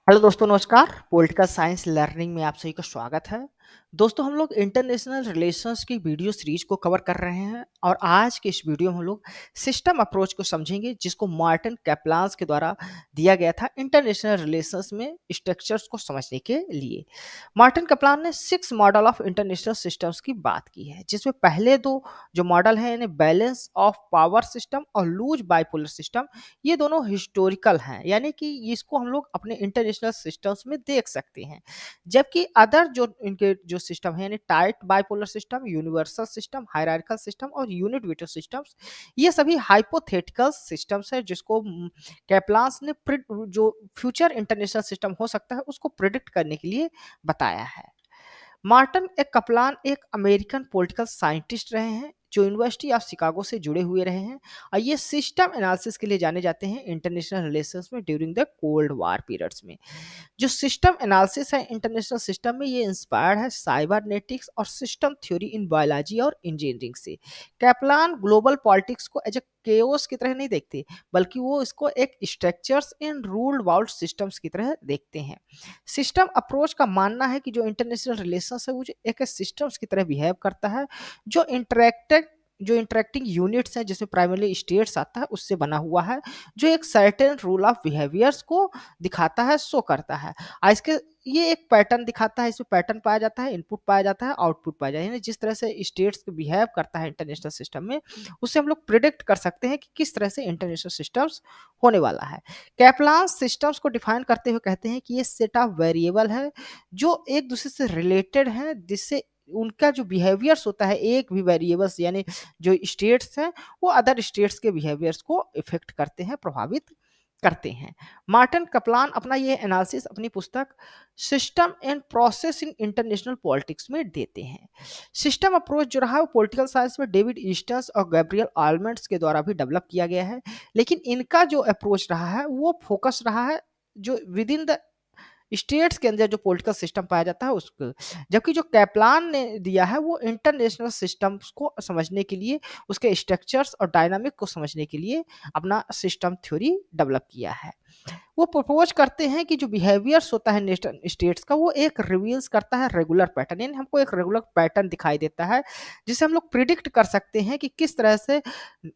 Hello दोस्तों, नमस्कार। Political science learning में आप सभी का स्वागत है। दोस्तों, हम लोग इंटरनेशनल रिलेशंस की वीडियो सीरीज को कवर कर रहे हैं और आज के इस वीडियो में हम लोग सिस्टम अप्रोच को समझेंगे जिसको मार्टिन कैप्लान्स के द्वारा दिया गया था इंटरनेशनल रिलेशंस में स्ट्रक्चर्स को समझने के लिए। मार्टिन कैप्लान ने 6 मॉडल ऑफ इंटरनेशनल सिस्टम्स की बात की है, जिसमें पहले दो जो मॉडल हैं यानी बैलेंस ऑफ पावर सिस्टम और लूज बाइपोलर सिस्टम, ये दोनों हिस्टोरिकल हैं, यानी कि इसको हम लोग अपने इंटरनेशनल सिस्टम्स में देख सकते हैं। जबकि अदर जो इनके जो सिस्टम है यानी tight bipolar system, universal system, hierarchical system और यूनिट वेटो सिस्टम्स, ये सभी हाइपोथेटिकल सिस्टम्स है जिसको कैप्लान्स ने जो फ्यूचर इंटरनेशनल सिस्टम हो सकता है उसको प्रिडिक्ट करने के लिए बताया है। मार्टिन ए कप्लान एक अमेरिकन पॉलिटिकल साइंटिस्ट रहे हैं जो यूनिवर्सिटी ऑफ शिकागो से जुड़े हुए रहे हैं और ये सिस्टम एनालिसिस के लिए जाने जाते हैं इंटरनेशनल रिलेशंस में during the cold war periods में। जो सिस्टम एनालिसिस है इंटरनेशनल सिस्टम में, ये इंस्पायर्ड है साइबरनेटिक्स और सिस्टम थ्योरी इन बायोलॉजी और इंजीनियरिंग से। कैप्लान ग्लोबल पॉलिटिक्स को एज ए केओस की तरह नहीं देखते, बल्कि वो इसको एक structures in ruled would systems की तरह देखते हैं। सिस्टम अप्रोच का मानना है कि जो इंटरनेशनल रिलेशंस है वो जो एक सिस्टम्स की तरह बिहेव करता है, जो इंटरेक्टिंग यूनिट्स हैं जिसमें प्राइमरी स्टेट्स आता है उससे बना हुआ है, जो एक सर्टेन रूल ऑफ बिहेवियर्स को दिखाता है, शो करता है। इसके ये एक पैटर्न दिखाता है, इसमें पैटर्न पाया जाता है, इनपुट पाया जाता है, आउटपुट पाया जाता है, यानी जिस तरह से स्टेट्स बिहेव करता है इंटरनेशनल सिस्टम में, उससे हम लोग प्रिडिक्ट कर सकते हैं कि किस तरह से इंटरनेशनल सिस्टम्स होने वाला है। कैप्लान सिस्टम्स को डिफाइन करते हुए कहते हैं कि ये सेट ऑफ वेरिएबल है जो एक दूसरे से रिलेटेड है, जिससे उनका जो बिहेवियर्स होता है, एक भी वेरिएबल्स यानी जो स्टेट्स हैं वो अदर स्टेट्स के बिहेवियर्स को इफेक्ट करते हैं, प्रभावित करते हैं। मार्टिन कप्लान अपना ये एनालिसिस अपनी पुस्तक system and process in international politics में देते हैं। सिस्टम अप्रोच जो रहा है वो पॉलिटिकल साइंस में डेविड ईस्टन्स और गैब्रियल आल्मंड्स के द्वारा भी डेवलप किया गया है, लेकिन इनका जो अप्रोच रहा है वो फोकस रहा है जो विद इन द स्टेट्स के अंदर जो पॉलिटिकल सिस्टम पाया जाता है उसको। जबकि जो कैप्लान ने दिया है वो इंटरनेशनल सिस्टम्स को समझने के लिए, उसके स्ट्रक्चर्स और डायनामिक को समझने के लिए अपना सिस्टम थ्योरी डेवलप किया है। वो प्रपोज करते हैं कि जो बिहेवियर्स होता है नेशनल स्टेट्स का वो एक रिवील्स करता है रेगुलर पैटर्न, यानी हमको एक रेगुलर पैटर्न दिखाई देता है जिसे हम लोग प्रिडिक्ट कर सकते हैं कि किस तरह से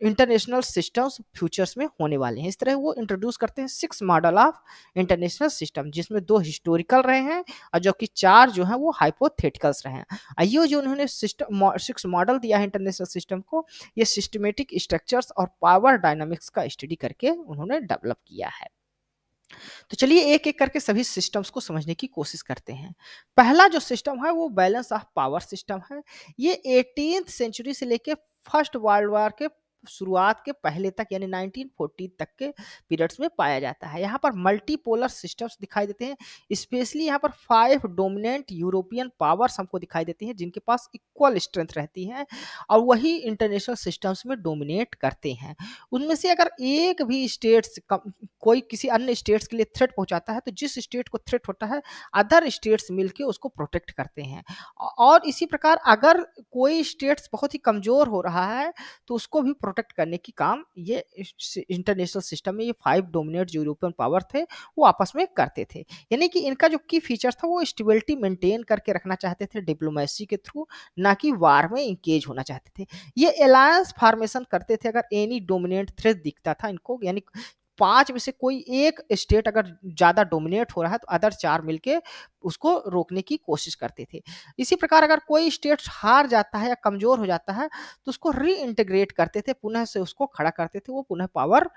इंटरनेशनल सिस्टम्स फ्यूचर्स में होने वाले हैं। इस तरह वो इंट्रोड्यूस करते हैं 6 मॉडल ऑफ इंटरनेशनल सिस्टम, जिसमें 2 हिस्टोरिकल रहे हैं और जो कि 4 जो हैं वो हाइपोथेटिकल्स रहे हैं। आइए जो उन्होंने सिस्टम 6 मॉडल दिया है इंटरनेशनल सिस्टम को, ये सिस्टमेटिक स्ट्रक्चर्स और पावर डायनामिक्स का स्टडी करके उन्होंने डेवलप किया है। तो चलिए एक एक करके सभी सिस्टम्स को समझने की कोशिश करते हैं। पहला जो सिस्टम है वो बैलेंस ऑफ पावर सिस्टम है। ये 18th सेंचुरी से लेके फर्स्ट वर्ल्ड वॉर के शुरुआत के पहले तक यानी 1940 तक के पीरियड्स में पाया जाता है। यहाँ पर मल्टीपोलर सिस्टम्स दिखाई देते हैं, स्पेशली यहाँ पर 5 डोमिनेंट यूरोपियन पावर्स हमको दिखाई देती हैं जिनके पास इक्वल स्ट्रेंथ रहती है और वही इंटरनेशनल सिस्टम्स में डोमिनेट करते हैं। उनमें से अगर एक भी स्टेट्स कोई किसी अन्य स्टेट्स के लिए थ्रेट पहुंचाता है तो जिस स्टेट को थ्रेट होता है अदर स्टेट्स मिलके उसको प्रोटेक्ट करते हैं। और इसी प्रकार अगर कोई स्टेट्स बहुत ही कमजोर हो रहा है तो उसको भी प्रोटेक्ट करने की काम ये इंटरनेशनल सिस्टम में ये 5 डोमिनेट जो यूरोपियन पावर थे वो आपस में करते थे। यानी कि इनका जो की फीचर था वो स्टेबिलिटी मेंटेन करके रखना चाहते थे डिप्लोमेसी के थ्रू, ना कि वार में इंगेज होना चाहते थे। ये अलायंस फॉर्मेशन करते थे अगर एनी डोमिनेंट थ्रेट दिखता था इनको, यानी 5 में से कोई एक स्टेट अगर ज़्यादा डोमिनेट हो रहा है तो अदर 4 मिलके उसको रोकने की कोशिश करते थे। इसी प्रकार अगर कोई स्टेट हार जाता है या कमज़ोर हो जाता है तो उसको रीइंटीग्रेट करते थे, पुनः से उसको खड़ा करते थे, वो पुनः पावर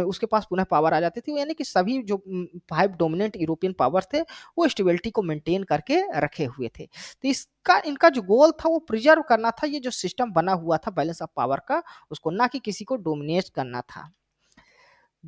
उसके पास पुनः पावर आ जाती थी। यानी कि सभी जो 5 डोमिनेंट यूरोपियन पावर थे वो स्टेबिलिटी को मेंटेन करके रखे हुए थे। तो इसका इनका जो गोल था वो प्रिजर्व करना था, ये जो सिस्टम बना हुआ था बैलेंस ऑफ पावर का उसको, ना कि किसी को डोमिनेट करना था।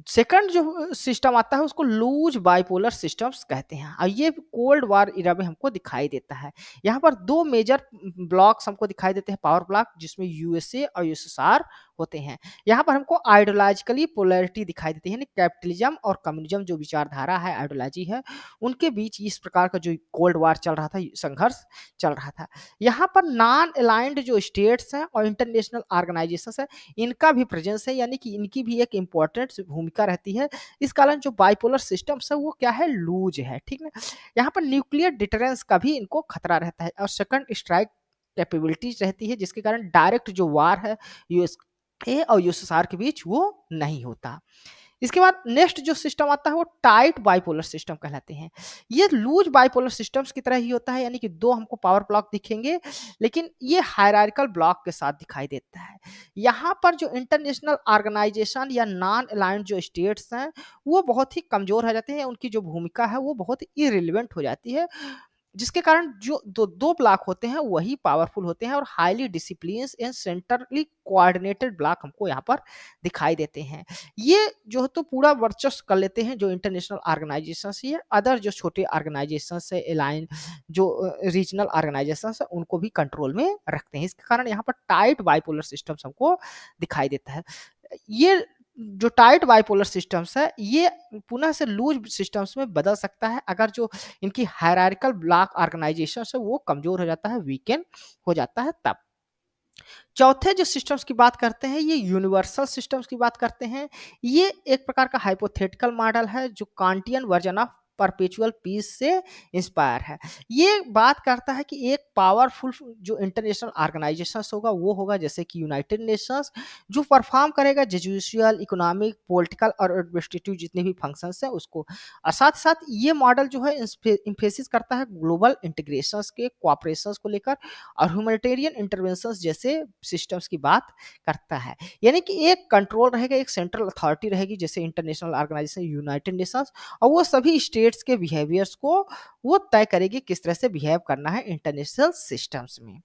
सेकंड जो सिस्टम आता है उसको लूज बाइपोलर सिस्टम्स कहते हैं और ये कोल्ड वार इरा में हमको दिखाई देता है। यहाँ पर 2 मेजर ब्लॉक्स हमको दिखाई देते हैं पावर ब्लॉक, जिसमें यूएसए और यूएसएसआर होते हैं। यहाँ पर हमको आइडियोलॉजिकली पोलैरिटी दिखाई देती है, यानी कैपिटलिज्म और कम्युनिज्म जो विचारधारा है, आइडियोलॉजी है, उनके बीच इस प्रकार का जो कोल्ड वार चल रहा था, संघर्ष चल रहा था। यहाँ पर नॉन अलाइंड जो स्टेट्स हैं और इंटरनेशनल ऑर्गेनाइजेशंस हैं इनका भी प्रेजेंस है, यानी कि इनकी भी एक इम्पोर्टेंट भूमिका रहती है, इस कारण जो बाइपोलर सिस्टम्स है वो क्या है, लूज है, ठीक ना। यहाँ पर न्यूक्लियर डिटरेंस का भी इनको खतरा रहता है और सेकंड स्ट्राइक कैपेबिलिटीज रहती है, जिसके कारण डायरेक्ट जो वार है यूएस ए और यूएसएसआर के बीच वो नहीं होता। इसके बाद नेक्स्ट जो सिस्टम आता है वो टाइट बाइपोलर सिस्टम कहलाते हैं। ये लूज बाइपोलर सिस्टम्स की तरह ही होता है, यानी कि दो हमको पावर ब्लॉक दिखेंगे, लेकिन ये हायरार्किकल ब्लॉक के साथ दिखाई देता है। यहाँ पर जो इंटरनेशनल ऑर्गेनाइजेशन या नॉन अलाइंड जो स्टेट्स हैं वो बहुत ही कमजोर हो जाते हैं, उनकी जो भूमिका है वो बहुत इरिलेवेंट हो जाती है, जिसके कारण जो दो ब्लॉक होते हैं वही पावरफुल होते हैं और highly discipline and centrally coordinated block हमको यहाँ पर दिखाई देते हैं। ये जो है तो पूरा वर्चस्व कर लेते हैं जो इंटरनेशनल ऑर्गेनाइजेशन है, अदर जो छोटे ऑर्गेनाइजेशन है, अलाइन जो रीजनल ऑर्गेनाइजेशन है, उनको भी कंट्रोल में रखते हैं। इसके कारण यहाँ पर टाइट बाइपोलर सिस्टम्स हमको दिखाई देता है। ये जो टाइट बाइपोलर सिस्टम्स है ये पुनः से लूज सिस्टम्स में बदल सकता है अगर जो इनकी हायरार्किकल ब्लॉक ऑर्गेनाइजेशन है वो कमजोर हो जाता है, वीकेंड हो जाता है तब। चौथे जो सिस्टम्स की बात करते हैं ये यूनिवर्सल सिस्टम्स की बात करते हैं। ये एक प्रकार का हाइपोथेटिकल मॉडल है जो Kantian version of perpetual peace से इंस्पायर है। ये बात करता है कि एक पावरफुल जो इंटरनेशनल ऑर्गेनाइजेशन होगा वो होगा जैसे कि यूनाइटेड नेशंस, जो परफॉर्म करेगा जुडिशियल, इकोनॉमिक, पॉलिटिकल और एडमिनिस्ट्रेटिव जितने भी फंक्शंस हैं उसको। और साथ साथ ये मॉडल जो है इंफेसिस करता है ग्लोबल इंटीग्रेशंस के, कोऑपरेशंस को लेकर और ह्यूमैनिटेरियन इंटरवेंशंस जैसे सिस्टम्स की बात करता है। यानी कि एक कंट्रोल रहेगा, एक सेंट्रल अथॉरिटी रहेगी जैसे इंटरनेशनल ऑर्गेनाइजेशन यूनाइटेड नेशंस, और वो सभी स्टेट्स के बिहेवियर्स को वो तय करेगी किस तरह से बिहेव करना है इंटरनेशनल सिस्टम्स में।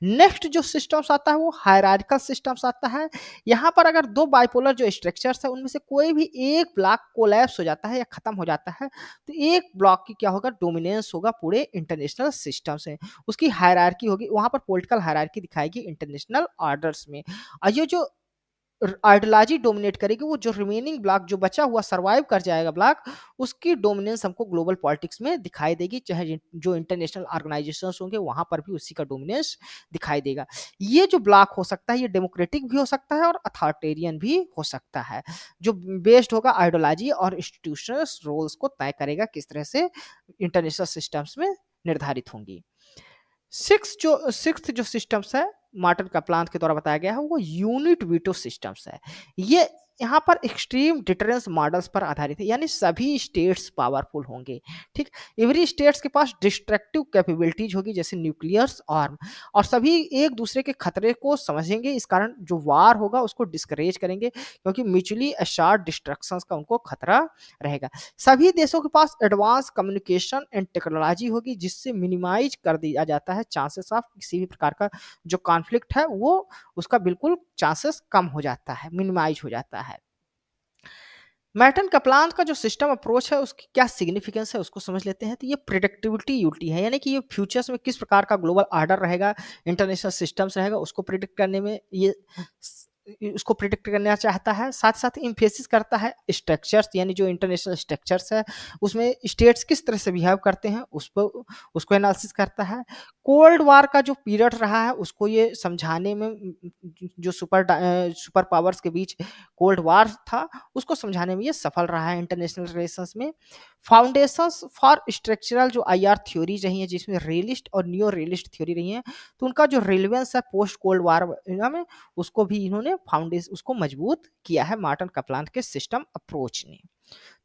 नेक्स्ट जो सिस्टम्स आता है वो हायरार्किकल सिस्टम्स आता है। यहाँ पर अगर दो बाइपोलर जो स्ट्रक्चर्स है उनमें से कोई भी एक ब्लॉक कोलैप्स हो जाता है या खत्म हो जाता है तो एक ब्लॉक की क्या होगा, डोमिनेंस होगा पूरे इंटरनेशनल सिस्टम से, उसकी हायरार्की होगी, वहां पर पॉलिटिकल हायरार्की दिखाएगी इंटरनेशनल ऑर्डर्स में। और ये जो आइडियोलॉजी डोमिनेट करेगी, वो जो रिमेनिंग ब्लॉक जो बचा हुआ सर्वाइव कर जाएगा ब्लॉक, उसकी डोमिनेंस हमको ग्लोबल पॉलिटिक्स में दिखाई देगी, चाहे जो इंटरनेशनल ऑर्गेनाइजेशंस होंगे वहां पर भी उसी का डोमिनेंस दिखाई देगा। ये जो ब्लॉक हो सकता है ये डेमोक्रेटिक भी हो सकता है और अथॉरिटेरियन भी हो सकता है, जो बेस्ड होगा आइडियोलॉजी और इंस्टीट्यूशनल रोल्स को तय करेगा किस तरह से इंटरनेशनल सिस्टम्स में निर्धारित होंगी। सिक्स्थ जो सिस्टम्स है मार्टिन कप्लान के द्वारा बताया गया है वो यूनिट वीटो सिस्टम्स है। ये यहाँ पर एक्सट्रीम डिटरेंस मॉडल्स पर आधारित है, यानी सभी स्टेट्स पावरफुल होंगे, ठीक। एवरी स्टेट्स के पास डिस्ट्रक्टिव कैपेबिलिटीज होगी जैसे न्यूक्लियर्स आर्म, और सभी एक दूसरे के खतरे को समझेंगे, इस कारण जो वार होगा उसको डिस्करेज करेंगे क्योंकि म्यूचुअली अशार्ड डिस्ट्रक्शंस का उनको खतरा रहेगा। सभी देशों के पास एडवांस कम्युनिकेशन एंड टेक्नोलॉजी होगी जिससे मिनिमाइज कर दिया जाता है चांसेस ऑफ किसी भी प्रकार का जो कॉन्फ्लिक्ट है वो उसका बिल्कुल चांसेस कम हो जाता है, मिनिमाइज हो जाता है। मैर्टन कप्लान का जो सिस्टम अप्रोच है उसकी क्या सिग्निफिकेंस है उसको समझ लेते हैं। तो ये प्रिडिक्टिविटी यूटी है, यानी कि ये फ्यूचर्स में किस प्रकार का ग्लोबल ऑर्डर रहेगा, इंटरनेशनल सिस्टम्स रहेगा, उसको प्रिडिक्ट करने में ये उसको प्रिडिक्ट करना चाहता है। साथ साथ इम्फेसिस करता है स्ट्रक्चर्स, यानी जो इंटरनेशनल स्ट्रक्चर्स है उसमें स्टेट्स किस तरह से बिहेव करते हैं उसको एनालिसिस करता है। कोल्ड वार का जो पीरियड रहा है उसको ये समझाने में, जो सुपर पावर्स के बीच कोल्ड वार था उसको समझाने में ये सफल रहा है इंटरनेशनल रिलेशंस में। फाउंडेशंस फॉर स्ट्रक्चरल जो आईआर थ्योरीज रही हैं जिसमें रियलिस्ट और न्यू रियलिस्ट थ्योरी रही है, तो उनका जो रिलेवेंस है पोस्ट कोल्ड वार में उसको भी इन्होंने फाउंडेशन उसको मजबूत किया है मार्टिन कप्लान के सिस्टम अप्रोच ने।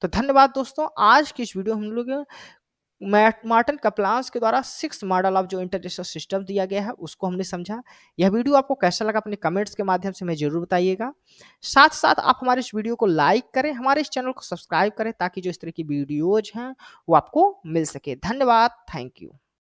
तो धन्यवाद दोस्तों, आज की इस वीडियो हम लोग मार्टिन कप्लान के द्वारा 6 मॉडल ऑफ जो इंटरनेशनल सिस्टम दिया गया है उसको हमने समझा। यह वीडियो आपको कैसा लगा अपने कमेंट्स के माध्यम से हमें जरूर बताइएगा। साथ साथ आप हमारे इस वीडियो को लाइक करें, हमारे इस चैनल को सब्सक्राइब करें ताकि जो इस तरह की वीडियोज हैं वो आपको मिल सके। धन्यवाद, थैंक यू।